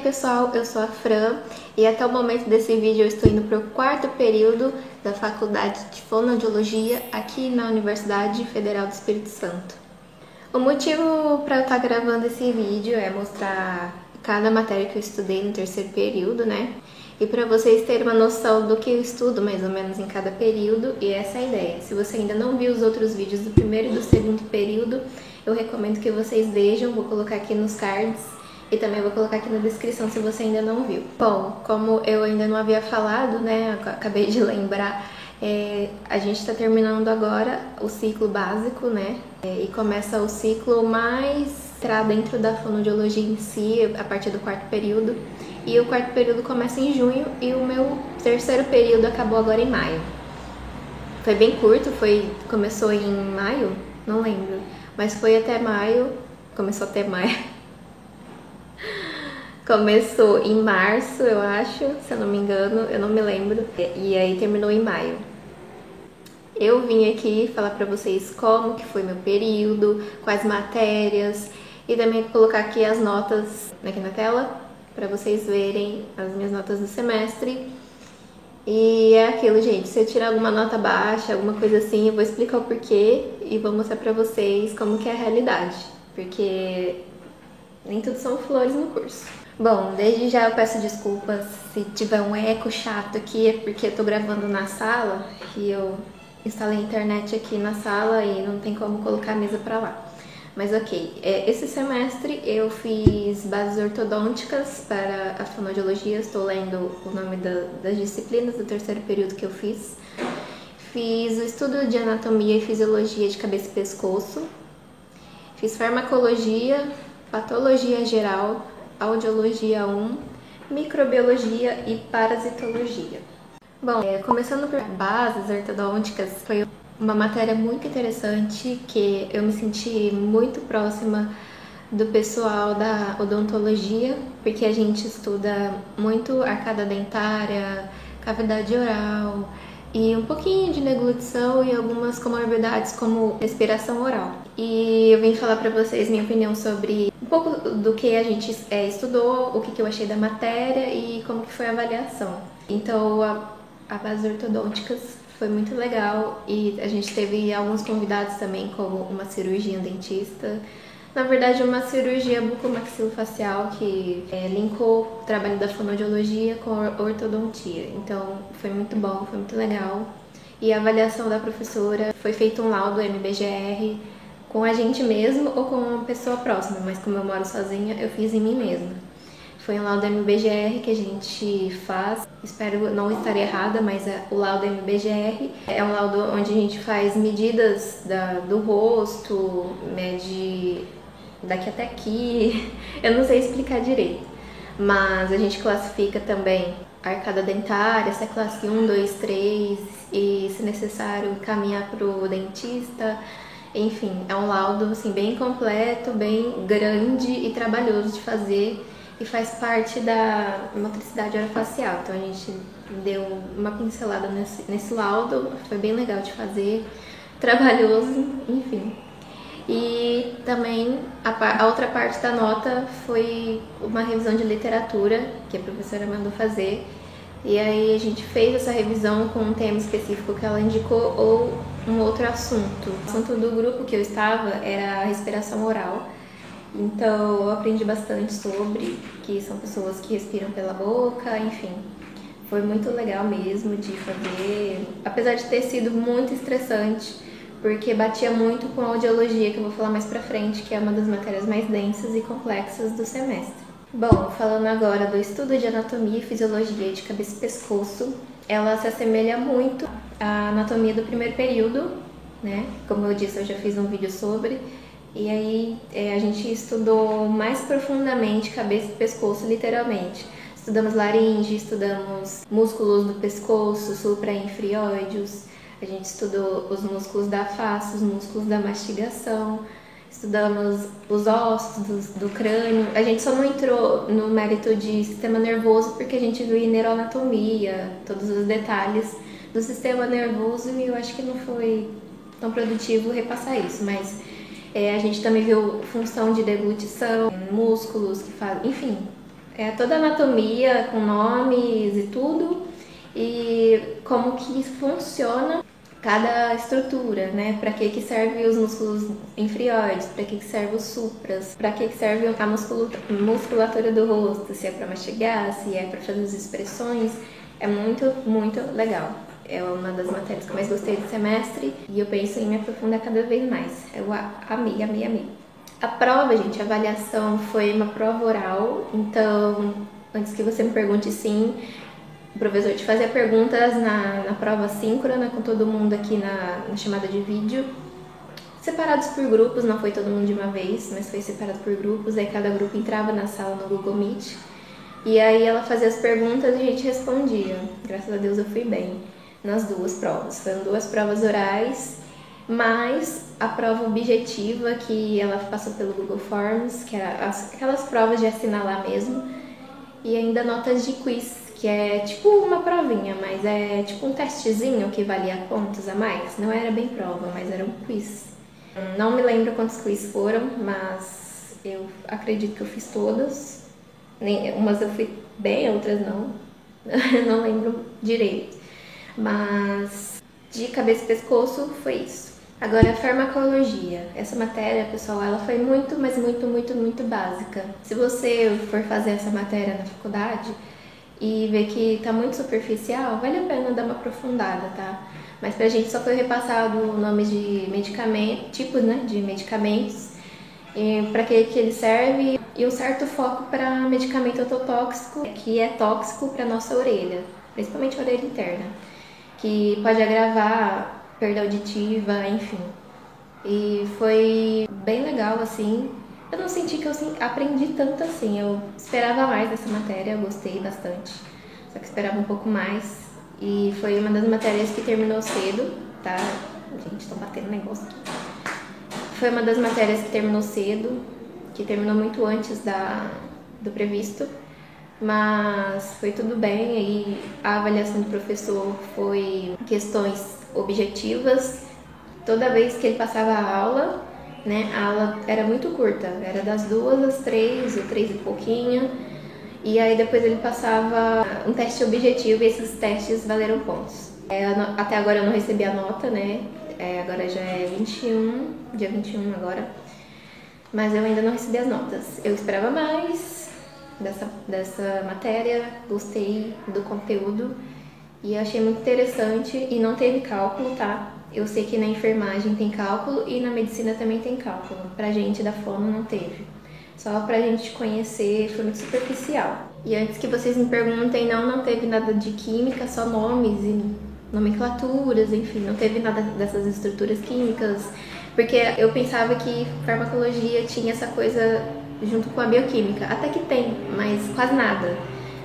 pessoal, eu sou a Fran e até o momento desse vídeo eu estou indo para o quarto período da Faculdade de Fonoaudiologia aqui na Universidade Federal do Espírito Santo. O motivo para eu estar gravando esse vídeo é mostrar cada matéria que eu estudei no terceiro período, né? E para vocês terem uma noção do que eu estudo mais ou menos em cada período, e essa é a ideia. Se você ainda não viu os outros vídeos do primeiro e do segundo período, eu recomendo que vocês vejam, vou colocar aqui nos cards e também vou colocar aqui na descrição se você ainda não viu. Bom, como eu ainda não havia falado, né, acabei de lembrar, a gente está terminando agora o ciclo básico, né, e começa o ciclo mais dentro da fonoaudiologia em si, a partir do quarto período. E o quarto período começa em junho e o meu terceiro período acabou agora em maio. Foi bem curto, começou em maio, não lembro, mas foi até maio, começou até maio. Começou em março, eu acho, se eu não me engano, eu não me lembro, e aí terminou em maio. Eu vim aqui falar pra vocês como que foi meu período, quais matérias, e também colocar aqui as notas aqui na tela, para vocês verem as minhas notas do semestre. E é aquilo, gente, se eu tirar alguma nota baixa, alguma coisa assim, eu vou explicar o porquê e vou mostrar pra vocês como que é a realidade, porque nem tudo são flores no curso. Bom, desde já eu peço desculpas se tiver um eco chato aqui, é porque eu tô gravando na sala e eu instalei a internet aqui na sala e não tem como colocar a mesa pra lá. Mas ok, esse semestre eu fiz bases ortodônticas para a fonoaudiologia, estou lendo o nome das disciplinas do terceiro período que eu fiz. Fiz o estudo de anatomia e fisiologia de cabeça e pescoço. Fiz farmacologia, patologia geral, audiologia 1, microbiologia e parasitologia. Bom, começando por bases ortodônticas, foi uma matéria muito interessante que eu me senti muito próxima do pessoal da odontologia, porque a gente estuda muito arcada dentária, cavidade oral e um pouquinho de deglutição e algumas comorbidades como respiração oral. E eu vim falar para vocês minha opinião sobre um pouco do que a gente estudou, o que eu achei da matéria e como que foi a avaliação. Então, a base ortodônticas foi muito legal e a gente teve alguns convidados também, como uma cirurgiã dentista. Na verdade, uma cirurgia bucomaxilofacial que linkou o trabalho da fonoaudiologia com a ortodontia. Então, foi muito bom, foi muito legal. E a avaliação da professora, foi feito um laudo MBGR com a gente mesmo ou com uma pessoa próxima, mas como eu moro sozinha, eu fiz em mim mesma. Foi um laudo MBGR que a gente faz, espero não estar errada, mas o laudo MBGR é um laudo onde a gente faz medidas do rosto, mede daqui até aqui, eu não sei explicar direito, mas a gente classifica também a arcada dentária, se é classe 1, 2, 3 e, se necessário, caminhar para o dentista. Enfim, é um laudo assim, bem completo, bem grande e trabalhoso de fazer. E faz parte da motricidade orofacial, então a gente deu uma pincelada nesse laudo, foi bem legal de fazer, trabalhoso, enfim. E também a outra parte da nota foi uma revisão de literatura, que a professora mandou fazer, e aí a gente fez essa revisão com um tema específico que ela indicou ou um outro assunto. O assunto do grupo que eu estava era a respiração oral. Então eu aprendi bastante sobre, que são pessoas que respiram pela boca, enfim. Foi muito legal mesmo de fazer, apesar de ter sido muito estressante, porque batia muito com a audiologia, que eu vou falar mais pra frente, que é uma das matérias mais densas e complexas do semestre. Bom, falando agora do estudo de anatomia e fisiologia de cabeça e pescoço, ela se assemelha muito à anatomia do primeiro período, né? Como eu disse, eu já fiz um vídeo sobre. E aí a gente estudou mais profundamente cabeça e pescoço, literalmente. Estudamos laringe, estudamos músculos do pescoço, suprainferióideos, a gente estudou os músculos da face, os músculos da mastigação, estudamos os ossos do crânio. A gente só não entrou no mérito de sistema nervoso porque a gente viu neuroanatomia, todos os detalhes do sistema nervoso e eu acho que não foi tão produtivo repassar isso, mas a gente também viu função de deglutição, músculos que fazem, enfim, É toda a anatomia com nomes e tudo, e como que funciona cada estrutura, né? Para que serve os músculos inferiores, para que serve os supras, para que serve a musculatura do rosto, se é para mastigar, se é para fazer as expressões. É muito, muito legal. É uma das matérias que eu mais gostei do semestre e eu penso em me aprofundar cada vez mais. Eu amei, amei, amei. A prova, gente, a avaliação foi uma prova oral, então, antes que você me pergunte, sim, o professor te fazia perguntas na prova síncrona com todo mundo aqui na chamada de vídeo, separados por grupos, não foi todo mundo de uma vez, mas foi separado por grupos, aí cada grupo entrava na sala no Google Meet, e aí ela fazia as perguntas e a gente respondia. Graças a Deus eu fui bem nas duas provas. Foram duas provas orais, mais a prova objetiva que ela passou pelo Google Forms, que era aquelas provas de assinalar mesmo, e ainda notas de quiz, que é tipo uma provinha, mas é tipo um testezinho que valia pontos a mais. Não era bem prova, mas era um quiz. Não me lembro quantos quiz foram, mas eu acredito que eu fiz todas. Umas eu fui bem, outras não. Não lembro direito. Mas de cabeça e pescoço foi isso. Agora, farmacologia. Essa matéria, pessoal, ela foi muito, mas muito, muito, muito básica. Se você for fazer essa matéria na faculdade e ver que tá muito superficial, vale a pena dar uma aprofundada, tá? Mas pra gente só foi repassado nomes de medicamentos, tipos, né, de medicamentos, para que ele serve e um certo foco para medicamento ototóxico, que é tóxico para nossa orelha, principalmente a orelha interna, que pode agravar perda auditiva, enfim. E foi bem legal, assim. Eu não senti que eu aprendi tanto assim. Eu esperava mais dessa matéria, eu gostei bastante. Só que esperava um pouco mais. E foi uma das matérias que terminou cedo, tá? Gente, tô batendo negócio aqui. Foi uma das matérias que terminou cedo, que terminou muito antes do previsto. Mas foi tudo bem, e a avaliação do professor foi questões objetivas. Toda vez que ele passava a aula, né, a aula era muito curta, era das 2 às 3, ou 3 e pouquinho, e aí depois ele passava um teste objetivo e esses testes valeram pontos. Até agora eu não recebi a nota, né, agora já é 21, dia 21 agora, mas eu ainda não recebi as notas. Eu esperava mais dessa matéria, gostei do conteúdo e achei muito interessante, e não teve cálculo, tá? Eu sei que na enfermagem tem cálculo e na medicina também tem cálculo. Pra gente da fono não teve. Só pra gente conhecer, foi muito superficial. E antes que vocês me perguntem, não teve nada de química, só nomes e nomenclaturas, enfim, não teve nada dessas estruturas químicas, porque eu pensava que farmacologia tinha essa coisa junto com a bioquímica. Até que tem, mas quase nada.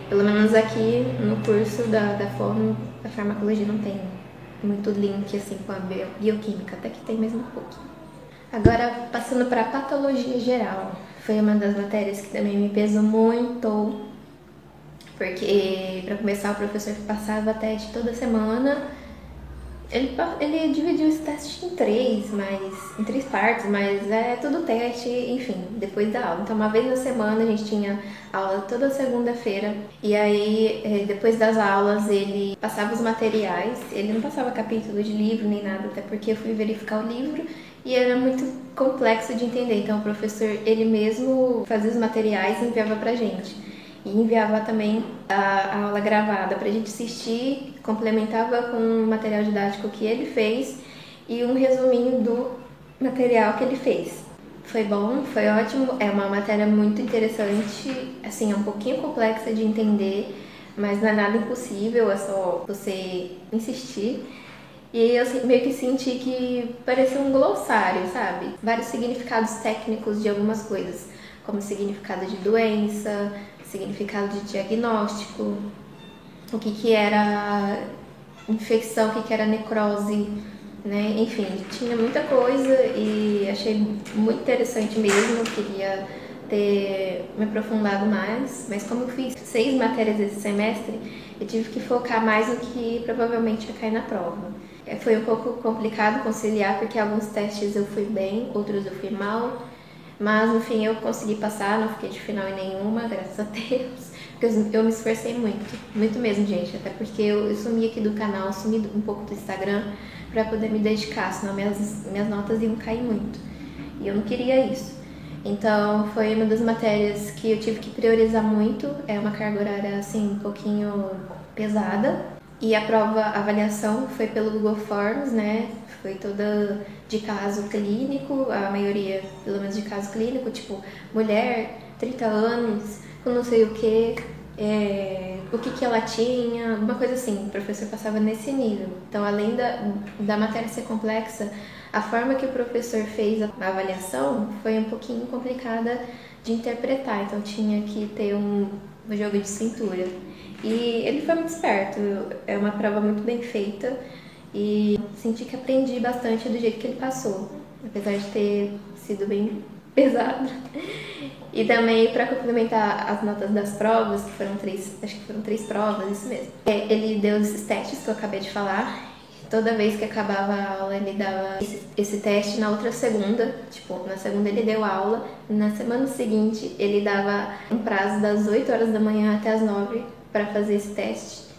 Pelo menos aqui no curso da fono, a farmacologia não tem muito link assim com a bioquímica, até que tem mesmo um pouquinho. Agora, passando para a patologia geral, foi uma das matérias que também me pesou muito, porque para começar o professor passava teste toda semana. Ele dividiu esse teste em três partes, mas é tudo teste, enfim, depois da aula. Então, uma vez na semana a gente tinha aula toda segunda-feira, e aí depois das aulas ele passava os materiais. Ele não passava capítulo de livro nem nada, até porque eu fui verificar o livro e era muito complexo de entender. Então, o professor, ele mesmo fazia os materiais e enviava pra gente. E enviava também a aula gravada pra gente assistir, complementava com o material didático que ele fez e um resuminho do material que ele fez. Foi bom, foi ótimo, é uma matéria muito interessante, assim, é um pouquinho complexa de entender, mas não é nada impossível, é só você insistir. E eu meio que senti que parecia um glossário, sabe? Vários significados técnicos de algumas coisas, como significado de doença, significado de diagnóstico, o que era infecção, o que era necrose, né? Enfim, tinha muita coisa e achei muito interessante mesmo, queria ter me aprofundado mais, mas como eu fiz 6 matérias esse semestre, eu tive que focar mais no que provavelmente ia cair na prova. Foi um pouco complicado conciliar, porque alguns testes eu fui bem, outros eu fui mal, Mas no fim eu consegui passar, não fiquei de final em nenhuma, graças a Deus. Porque eu me esforcei muito, muito mesmo, gente. Até porque eu sumi aqui do canal, sumi um pouco do Instagram pra poder me dedicar, senão minhas notas iam cair muito. E eu não queria isso. Então foi uma das matérias que eu tive que priorizar muito. É uma carga horária assim um pouquinho pesada. E a a avaliação foi pelo Google Forms, né? Foi toda de caso clínico, a maioria pelo menos de caso clínico, tipo mulher, 30 anos, com não sei o que, o que ela tinha, uma coisa assim, o professor passava nesse nível. Então além da matéria ser complexa, a forma que o professor fez a avaliação foi um pouquinho complicada de interpretar, então tinha que ter um jogo de cintura. E ele foi muito esperto, é uma prova muito bem feita e senti que aprendi bastante do jeito que ele passou, apesar de ter sido bem pesado. E também para complementar as notas das provas, que foram acho que foram 3 provas, isso mesmo. Ele deu esses testes que eu acabei de falar. Toda vez que acabava a aula, ele dava esse teste na outra segunda. Tipo, na segunda ele deu aula, na semana seguinte ele dava um prazo das 8 horas da manhã até as 9 para fazer esse teste.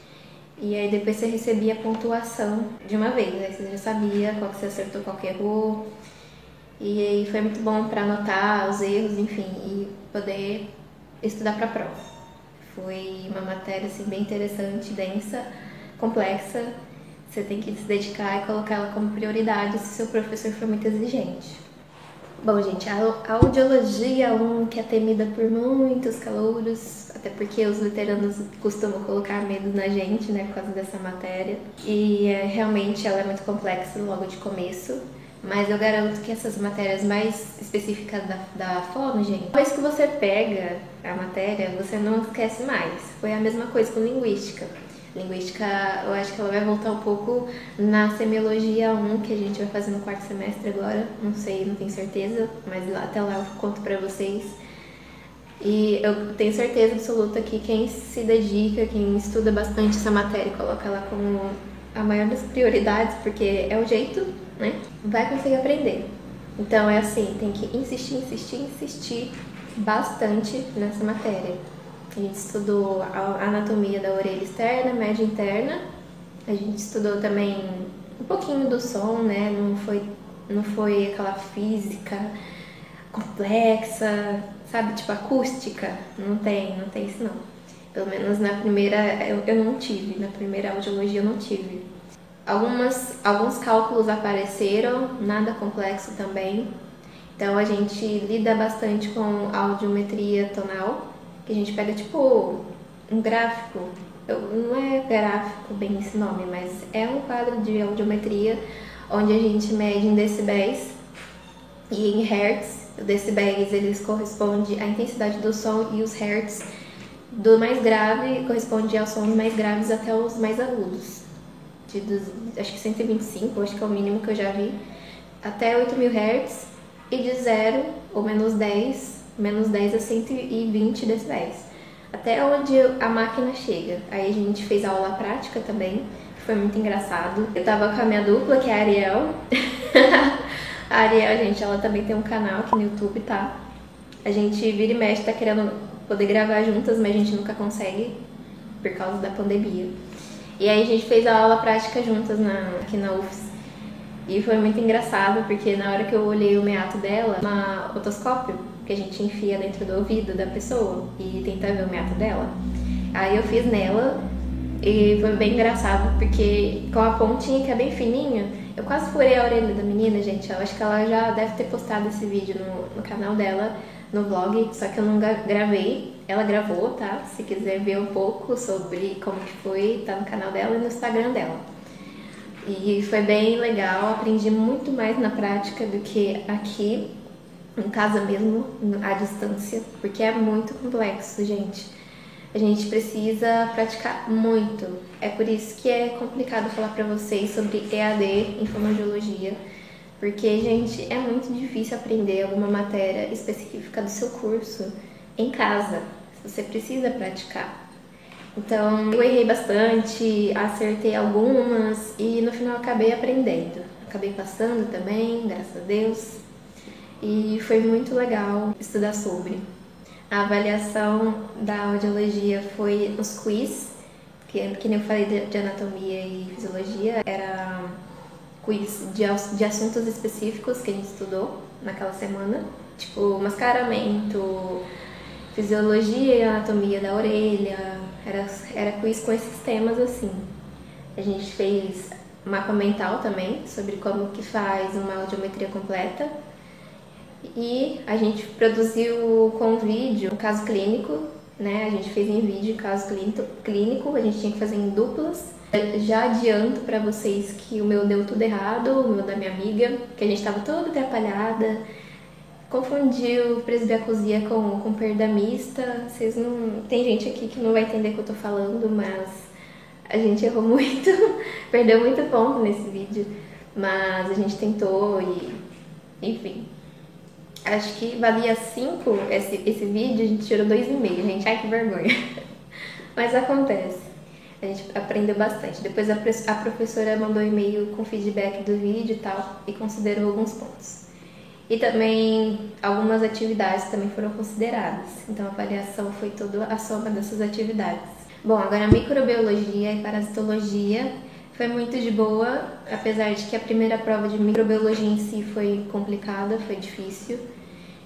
E aí depois você recebia a pontuação de uma vez, aí você já sabia qual que você acertou, qual que errou. E aí foi muito bom para anotar os erros, enfim, e poder estudar para a prova. Foi uma matéria assim, bem interessante, densa, complexa. Você tem que se dedicar e colocar ela como prioridade se seu professor for muito exigente. Bom, gente, a audiologia 1, que é temida por muitos calouros, até porque os veteranos costumam colocar medo na gente, né, por causa dessa matéria. E realmente ela é muito complexa logo de começo. Mas eu garanto que essas matérias mais específicas da fono, gente, uma vez que você pega a matéria, você não esquece mais. Foi a mesma coisa com linguística. Linguística, eu acho que ela vai voltar um pouco na semiologia 1, que a gente vai fazer no 4º semestre agora. Não sei, não tenho certeza, mas até lá eu conto pra vocês. E eu tenho certeza absoluta que quem se dedica, quem estuda bastante essa matéria e coloca ela como a maior das prioridades, porque é o jeito, né? Vai conseguir aprender. Então é assim, tem que insistir bastante nessa matéria. A gente estudou a anatomia da orelha externa, média interna. A gente estudou também um pouquinho do som, né? Não foi aquela física complexa, sabe? Tipo acústica. Não tem isso não. Pelo menos na primeira eu não tive, na primeira audiologia eu não tive. Alguns cálculos apareceram, nada complexo também. Então a gente lida bastante com audiometria tonal, que a gente pega tipo um gráfico, não é gráfico bem esse nome, mas é um quadro de audiometria onde a gente mede em decibéis e em hertz. Os decibéis eles correspondem à intensidade do som e os hertz do mais grave corresponde aos sons mais graves até os mais agudos. Acho que 125, acho que é o mínimo que eu já vi, até 8.000 Hz e de 0 ou menos 10 a 120 decibéis. Até onde a máquina chega. Aí a gente fez aula prática também, que foi muito engraçado. Eu tava com a minha dupla, que é a Ariel. A Ariel, gente, ela também tem um canal aqui no YouTube, tá? A gente vira e mexe, tá querendo poder gravar juntas, mas a gente nunca consegue por causa da pandemia. E aí a gente fez a aula prática juntas aqui na UFS. E foi muito engraçado, porque na hora que eu olhei o meato dela, um otoscópio, que a gente enfia dentro do ouvido da pessoa e tenta ver o meato dela. Aí eu fiz nela e foi bem engraçado, porque com a pontinha que é bem fininha, eu quase furei a orelha da menina, gente. Eu acho que ela já deve ter postado esse vídeo no canal dela, no vlog, só que eu não gravei. Ela gravou, tá? Se quiser ver um pouco sobre como que foi, tá no canal dela e no Instagram dela. E foi bem legal, aprendi muito mais na prática do que aqui, em casa mesmo, à distância, porque é muito complexo, gente. A gente precisa praticar muito. É por isso que é complicado falar pra vocês sobre EAD em fonoaudiologia, porque, gente, é muito difícil aprender alguma matéria específica do seu curso em casa. Você precisa praticar. Então, eu errei bastante, acertei algumas e no final acabei aprendendo. Acabei passando também, graças a Deus. e foi muito legal estudar sobre. A avaliação da audiologia foi os quiz, que nem eu falei de anatomia e fisiologia, era quiz de assuntos específicos que a gente estudou naquela semana, tipo mascaramento, fisiologia e anatomia da orelha, era quiz com esses temas assim. A gente fez mapa mental também, sobre como que faz uma audiometria completa. E a gente produziu com vídeo um caso clínico, né? A gente fez em vídeo caso clínico, a gente tinha que fazer em duplas. Já adianto para vocês que o meu deu tudo errado, o meu da minha amiga, que a gente estava toda atrapalhada, confundiu presbiacusia com perda mista. Vocês não... Tem gente aqui que não vai entender o que eu tô falando, mas a gente errou muito, perdeu muito ponto nesse vídeo, mas a gente tentou e... enfim. Acho que valia 5 esse vídeo, a gente tirou 2,5, gente. Ai, que vergonha. Mas acontece. A gente aprendeu bastante. Depois a professora mandou e-mail com feedback do vídeo e tal, e considerou alguns pontos. E também algumas atividades também foram consideradas. Então a avaliação foi toda a soma dessas atividades. Bom, agora microbiologia e parasitologia foi muito de boa, apesar de que a primeira prova de microbiologia em si foi complicada, foi difícil.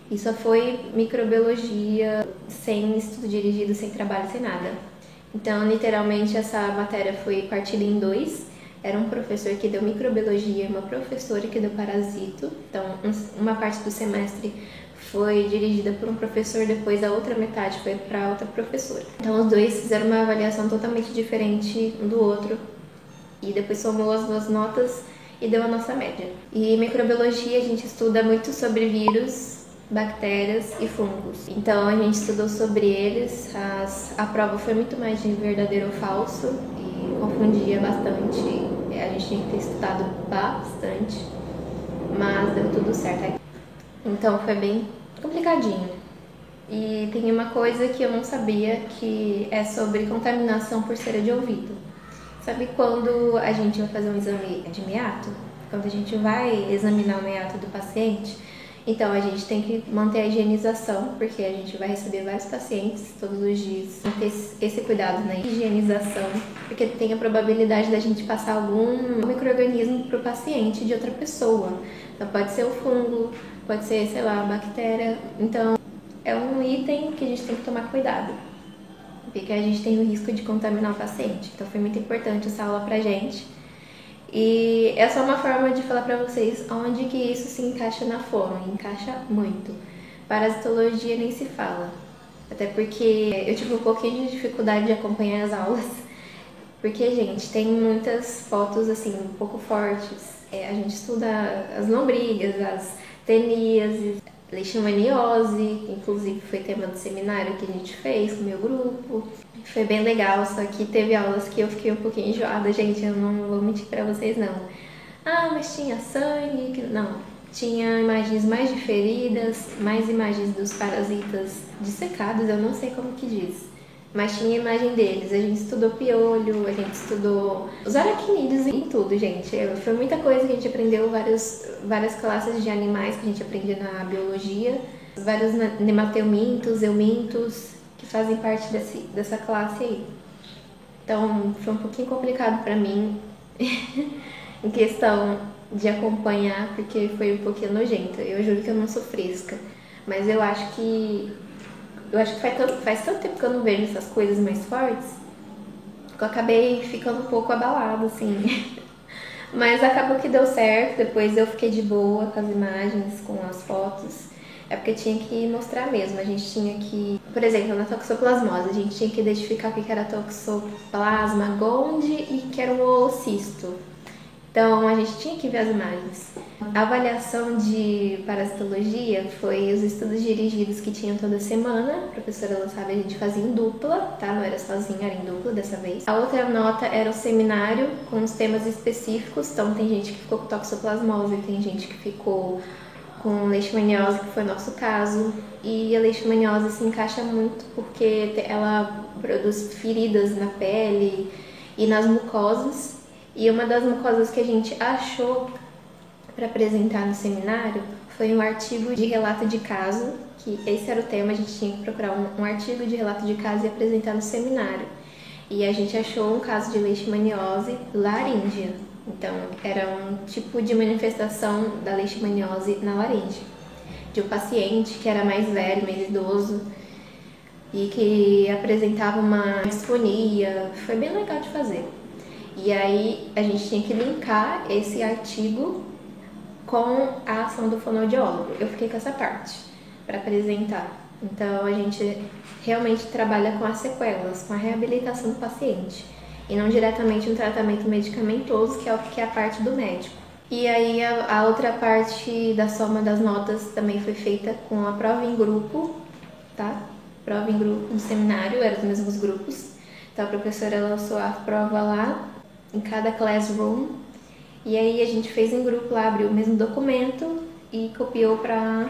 E só foi microbiologia sem estudo dirigido, sem trabalho, sem nada. Então, literalmente, essa matéria foi partida em 2. Era um professor que deu microbiologia e uma professora que deu parasito. Então, uma parte do semestre foi dirigida por um professor, depois a outra metade foi para outra professora. Então, os dois fizeram uma avaliação totalmente diferente um do outro. E depois somou as duas notas e deu a nossa média. E microbiologia a gente estuda muito sobre vírus, bactérias e fungos. Então a gente estudou sobre eles. A prova foi muito mais de verdadeiro ou falso e confundia bastante. A gente tinha que ter estudado bastante, mas deu tudo certo. Então foi bem complicadinho. E tem uma coisa que eu não sabia, que é sobre contaminação por cera de ouvido. Sabe quando a gente vai fazer um exame de meato? Quando a gente vai examinar o meato do paciente, então a gente tem que manter a higienização, porque a gente vai receber vários pacientes todos os dias. Tem que ter esse cuidado na higienização, porque tem a probabilidade da gente passar algum micro-organismo para o paciente de outra pessoa. Então pode ser o fungo, pode ser, sei lá, a bactéria. Então é um item que a gente tem que tomar cuidado, porque a gente tem o risco de contaminar o paciente. Então foi muito importante essa aula pra gente. E é só uma forma de falar pra vocês onde que isso se encaixa na fono. Encaixa muito. Parasitologia nem se fala. Até porque eu tive um pouquinho de dificuldade de acompanhar as aulas. Porque, gente, tem muitas fotos assim, um pouco fortes. A gente estuda as lombrigas, as teníases, leishmaniose, inclusive foi tema do seminário que a gente fez com o meu grupo. Foi bem legal, só que teve aulas que eu fiquei um pouquinho enjoada, gente, eu não vou mentir pra vocês não. Ah, mas tinha sangue, não. Tinha imagens mais de feridas, mais imagens dos parasitas dissecados, eu não sei como que diz. Mas tinha imagem deles, a gente estudou piolho, a gente estudou os aracnídeos e tudo, gente. Foi muita coisa que a gente aprendeu, várias classes de animais que a gente aprende na biologia, vários nemateumintos, eumintos, que fazem parte dessa classe aí. Então foi um pouquinho complicado pra mim em questão de acompanhar, porque foi um pouquinho nojento. Eu juro que eu não sou fresca, mas eu acho que faz tanto tempo que eu não vejo essas coisas mais fortes que eu acabei ficando um pouco abalada, assim. Mas acabou que deu certo, depois eu fiquei de boa com as imagens, com as fotos. É porque tinha que mostrar mesmo, a gente tinha que... Por exemplo, na toxoplasmose, a gente tinha que identificar o que era toxoplasma gondii e que era um oocisto. Então, a gente tinha que ver as imagens. A avaliação de parasitologia foi os estudos dirigidos que tinham toda semana. A professora ela sabe, a gente fazia em dupla, tá? Não era sozinha, era em dupla dessa vez. A outra nota era o seminário com os temas específicos. Então, tem gente que ficou com toxoplasmose, tem gente que ficou com leishmaniose, que foi o nosso caso. E a leishmaniose se encaixa muito porque ela produz feridas na pele e nas mucosas. E uma das mucosas que a gente achou para apresentar no seminário foi um artigo de relato de caso, que esse era o tema, a gente tinha que procurar um artigo de relato de caso e apresentar no seminário. E a gente achou um caso de leishmaniose laríngea. Então, era um tipo de manifestação da leishmaniose na laringe, de um paciente que era mais velho, mais idoso, e que apresentava uma disfonia. Foi bem legal de fazer. E aí a gente tinha que linkar esse artigo com a ação do fonoaudiólogo. Eu fiquei com essa parte para apresentar. Então a gente realmente trabalha com as sequelas, com a reabilitação do paciente e não diretamente um tratamento medicamentoso, que é a parte do médico. E aí a outra parte da soma das notas também foi feita com a prova em grupo, tá? Prova em grupo no seminário, eram os mesmos grupos. Então a professora lançou a prova lá, em cada classroom, e aí a gente fez em grupo lá, abriu o mesmo documento e copiou para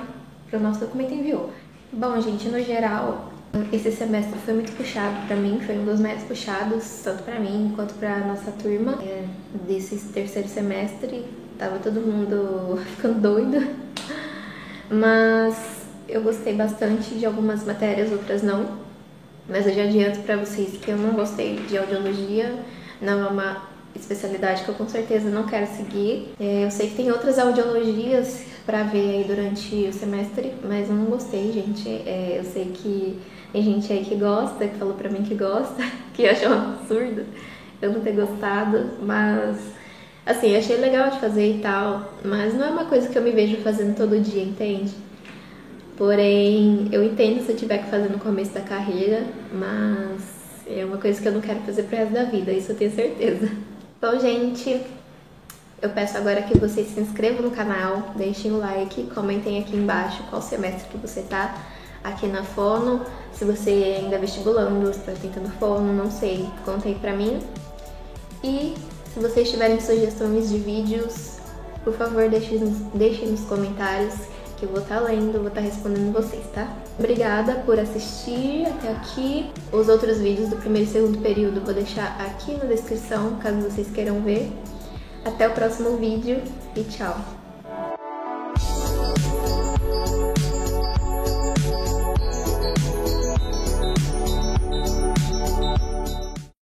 o nosso documento e enviou. Bom, gente, no geral, esse semestre foi muito puxado para mim, foi um dos mais puxados, tanto para mim quanto para nossa turma. Desse terceiro semestre, tava todo mundo ficando doido, mas eu gostei bastante de algumas matérias, outras não. Mas eu já adianto para vocês que eu não gostei de audiologia, não é uma especialidade que eu com certeza não quero seguir. Eu sei que tem outras audiologias para ver aí durante o semestre, mas eu não gostei, gente. Eu sei que tem gente aí que gosta, que falou pra mim que gosta, que achou um absurdo eu não ter gostado, mas assim, achei legal de fazer e tal, mas não é uma coisa que eu me vejo fazendo todo dia, entende? Porém, eu entendo se eu tiver que fazer no começo da carreira, mas é uma coisa que eu não quero fazer pro resto da vida, isso eu tenho certeza. Bom, gente, eu peço agora que vocês se inscrevam no canal, deixem o like, comentem aqui embaixo qual semestre que você tá aqui na Fono, se você ainda é vestibulando, se tá tentando Fono, não sei, conta aí pra mim. E se vocês tiverem sugestões de vídeos, por favor, deixem nos comentários, que eu vou estar lendo, vou estar respondendo vocês, tá? Obrigada por assistir até aqui. Os outros vídeos do primeiro e segundo período eu vou deixar aqui na descrição, caso vocês queiram ver. Até o próximo vídeo e tchau!